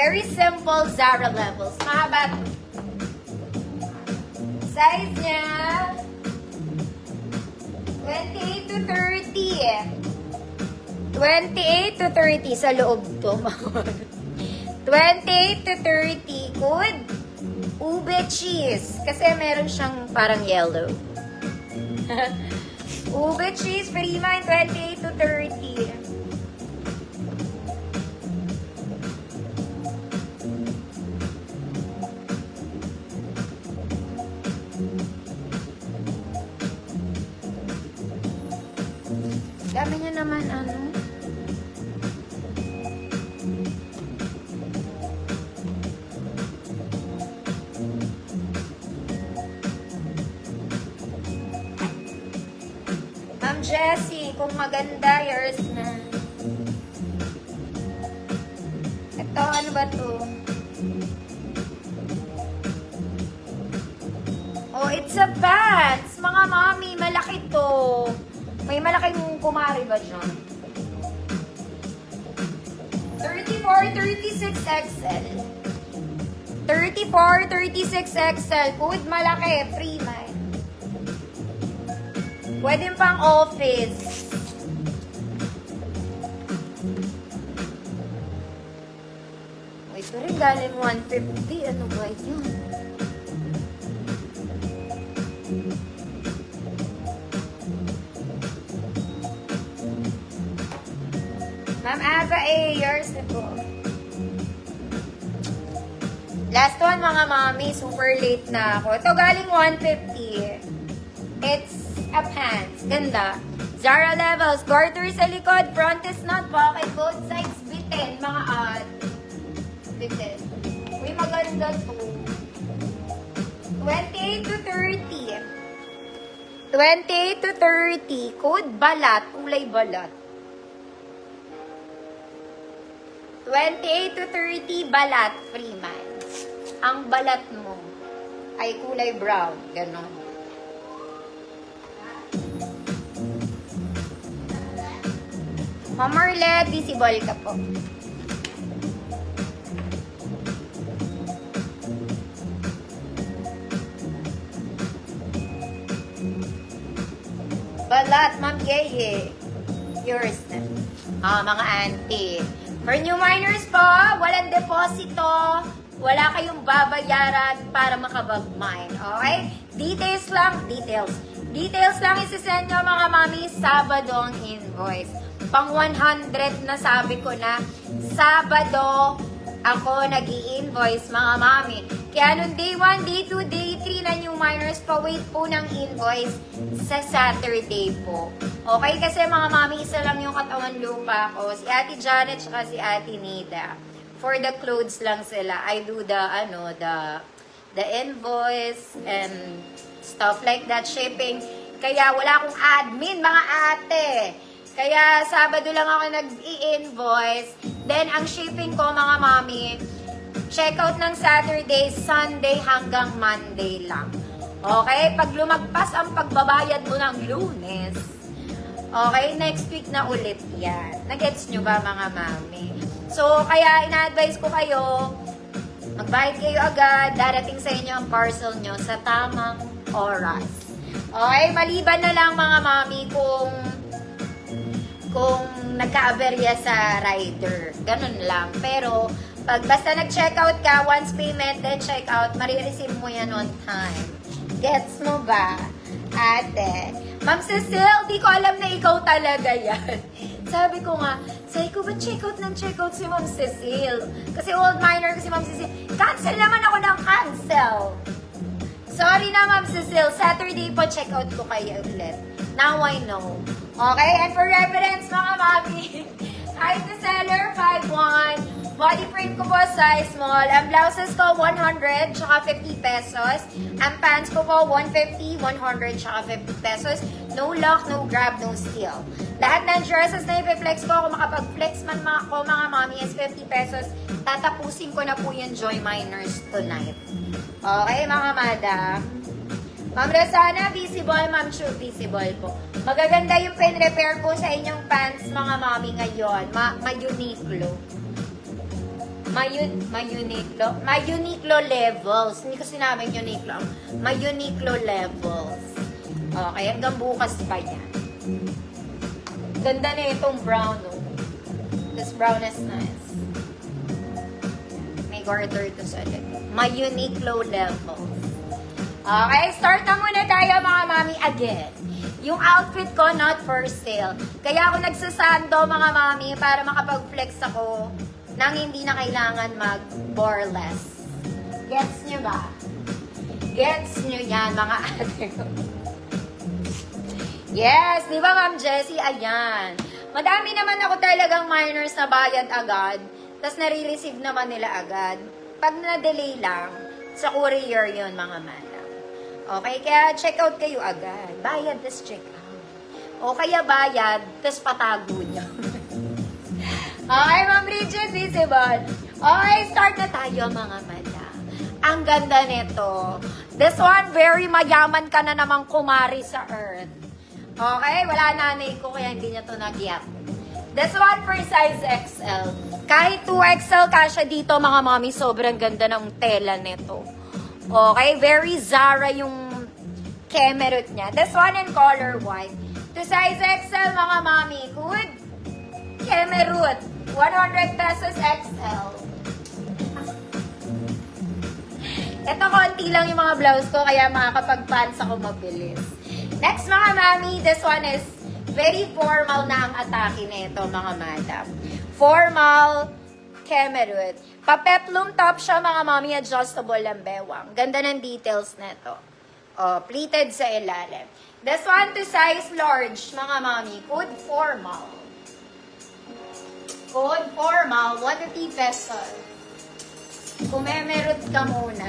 Very simple Zara levels. Mahaba to. Size niya, 28 to 30. 28 to 30 sa loob to. 28 to 30. Good. Ube cheese. Kasi meron siyang parang yellow. Ube cheese, Prima, 28 to 30. Dami niya naman, ano. Ma'am Jessie, kung maganda, yours na. Ito, ano ba to? Oh, it's a pants. Mga mami, malaki to. May malaking kumari ba dyan? 34, 36 XL. 34, 36 XL. Good, malaki. Free man. Pwede pang office. Uy, ito rin galing 150. Ano ba yun? Ma'am Ava A, yours na po. Last one, mga mami. Super late na ako. Ito galing 150. It's a pants. Ganda. Zara levels. Garter sa likod. Front is not pocket. Both sides bitin. Mga bitin. Uy, maganda to. 28 to 30. 28 to 30. Code balat. Kulay balat. 28 to 30 balat, free man. Ang balat mo ay kulay brown. Ganon. Ma'am Marlet, visible ka po. Balat, Ma'am Yeye. Yours na. Mga auntie. For new miners po, walang deposito, wala kayong babayaran para makabag-mine. Okay? Details lang, details. Details lang isisend nyo mga mami, Sabado ang invoice. Pang 100 na sabi ko na, Sabado ako nag-i-invoice mga mami. Kaya nung day 1, day 2, day 3 na new miners pa, wait po ng invoice sa Saturday po. Okay, kasi mga mami, isa lang yung katawan lupa ko. Si Ate Janet at si Ate Nida. For the clothes lang sila. I do the invoice and stuff like that, shipping. Kaya wala akong admin, mga ate. Kaya Sabado lang ako nag-i-invoice. Then, ang shipping ko, mga mami, checkout ng Saturday, Sunday hanggang Monday lang. Okay? Pag lumagpas ang pagbabayad mo ng Lunes, okay, next week na ulit yan. Nagets nyo ba mga mami? So, kaya ina-advise ko kayo, magbayad kayo agad, darating sa inyo ang parcel nyo sa tamang oras. Okay, maliban na lang mga mami kung nagka-aberya sa rider. Ganun lang. Pero, pag basta nag-checkout ka, once payment, then checkout, marireceive mo yan on time. Gets mo ba, ate? Ma'am Cecile, di ko alam na ikaw talaga yan. Sabi ko nga, ko ba checkout ng checkout si Ma'am Cecile? Kasi old miner kasi Ma'am Cecile. Cancel naman ako ng cancel. Sorry na Ma'am Cecile, Saturday po checkout ko kayo ulit. Now I know. Okay, and for reference mga mami, height to seller, 5'1". Body frame ko po, size small. Ang blouses ko, 100, tsaka 50 pesos. Ang pants ko po, 150, 100, tsaka 50 pesos. No lock, no grab, no steal. Lahat ng dresses na i-flex ko, kung makapag-flex man ko, mga mami, is 50 pesos. Tatapusin ko na po yung Joy Miners tonight. Okay, mga madam. Ma'am Rosana, visible. Ma'am Chu, visible po. Magaganda yung pin-repair ko sa inyong pants, mga mami, ngayon. Ma-Uniqlo. May Uniqlo levels. Hindi ko sinabing Uniqlo. May Uniqlo levels. Okay, hanggang bukas pa yan. Ganda na itong brown, oh. This brown is nice. May garter to sa likod. May Uniqlo levels. Okay, start na muna tayo mga mami again. Yung outfit ko, not for sale. Kaya ako nagsasando mga mami para makapag-flex ako nang hindi na kailangan mag-boreless. Gets nyo ba? Gets nyo yan mga ate ko. Yes, di ba Ma'am Jessie? Ayan. Madami naman ako talagang minors na bayad agad, tapos nare-receive naman nila agad. Pag na-delay lang, sa courier yun mga madam. Okay, kaya check out kayo agad. Bayad, tapos check out. O kaya bayad, tapos patago nyo. Okay, Ma'am Bridget, visible. Okay, start na tayo mga madam. Ang ganda nito. This one, very mayaman ka na namang kumari sa earth. Okay, wala nanay ko kaya hindi niya to nagyak. This one for size XL. Kahit 2XL kasya dito mga mami, sobrang ganda ng tela nito. Okay, very Zara yung kemerut niya. This one in color white. To size XL mga mami, good. Kemerut, 100 pesos XL. Ito konti lang yung mga blouse ko, kaya makakapag-pants ako mabilis. Next mga mami, this one is very formal na ang atake nito mga madam. Formal kemerut. Pa-peplum top siya mga mami, adjustable ang bewang. Ganda ng details nito. Oh, pleated sa ilalim. This one to size large mga mami, good formal. Good formal, 150 pesos. Kumemerut ka muna.